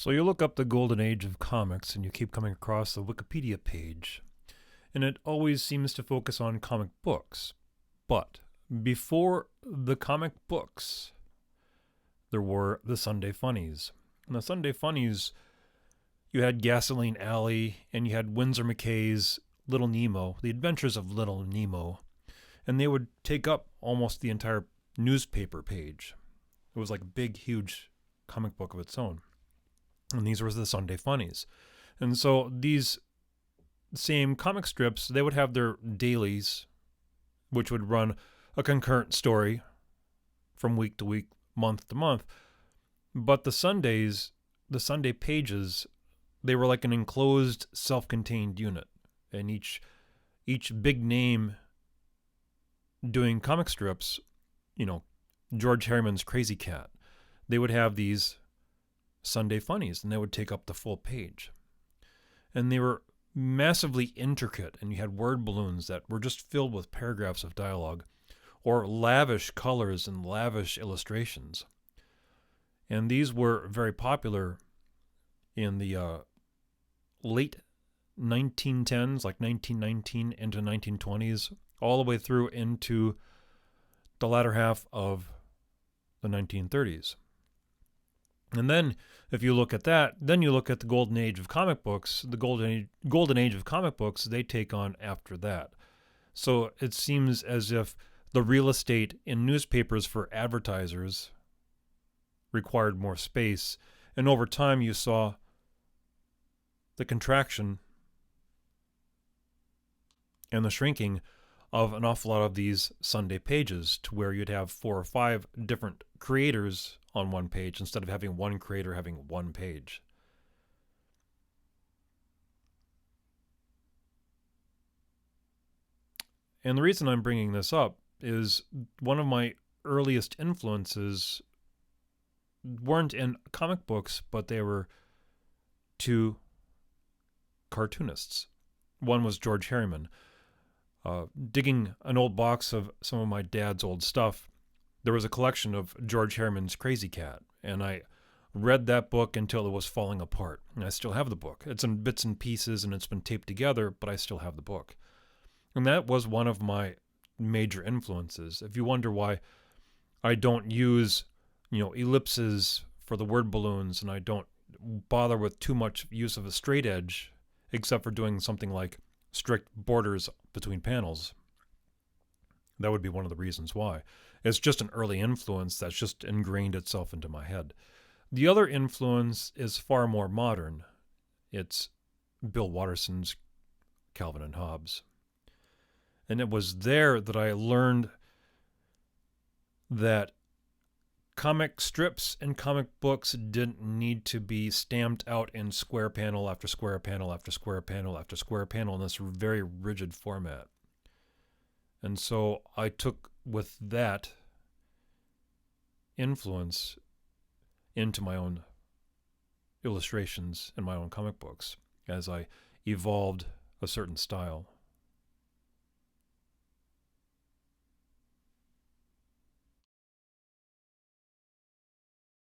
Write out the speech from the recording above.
So you look up the golden age of comics and you keep coming across the Wikipedia page, and it always seems to focus on comic books. But before the comic books, there were the Sunday Funnies. And the Sunday Funnies, you had Gasoline Alley and you had Winsor McKay's Little Nemo, The Adventures of Little Nemo, and they would take up almost the entire newspaper page. It was like a big, huge comic book of its own. And these were the Sunday Funnies. And so these same comic strips, they would have their dailies, which would run a concurrent story from week to week, month to month. But the Sundays, the Sunday pages, they were like an enclosed, self-contained unit. And each big name doing comic strips, George Harriman's Crazy Cat, they would have these Sunday Funnies, and they would take up the full page. And they were massively intricate, and you had word balloons that were just filled with paragraphs of dialogue, or lavish colors and lavish illustrations. And these were very popular in the late 1910s, like 1919 into 1920s, all the way through into the latter half of the 1930s. And then, if you look at that, then you look at the golden age of comic books. The golden age of comic books, they take on after that. So it seems as if the real estate in newspapers for advertisers required more space. And over time, you saw the contraction and the shrinking of an awful lot of these Sunday pages, to where you'd have 4 or 5 different creators on one page instead of having one creator having one page. And the reason I'm bringing this up is one of my earliest influences weren't in comic books, but they were 2 cartoonists. One was George Harriman. Digging an old box of some of my dad's old stuff, there was a collection of George Harriman's Crazy Cat, and I read that book until it was falling apart. And I still have the book. It's in bits and pieces, and it's been taped together, but I still have the book. And that was one of my major influences. If you wonder why I don't use, ellipses for the word balloons, and I don't bother with too much use of a straight edge, except for doing something like strict borders between panels, that would be one of the reasons why. It's just an early influence that's just ingrained itself into my head. The other influence is far more modern. It's Bill Watterson's Calvin and Hobbes. And it was there that I learned that comic strips and comic books didn't need to be stamped out in square panel after square panel after square panel after square panel in this very rigid format. And so I took with that influence into my own illustrations and my own comic books as I evolved a certain style.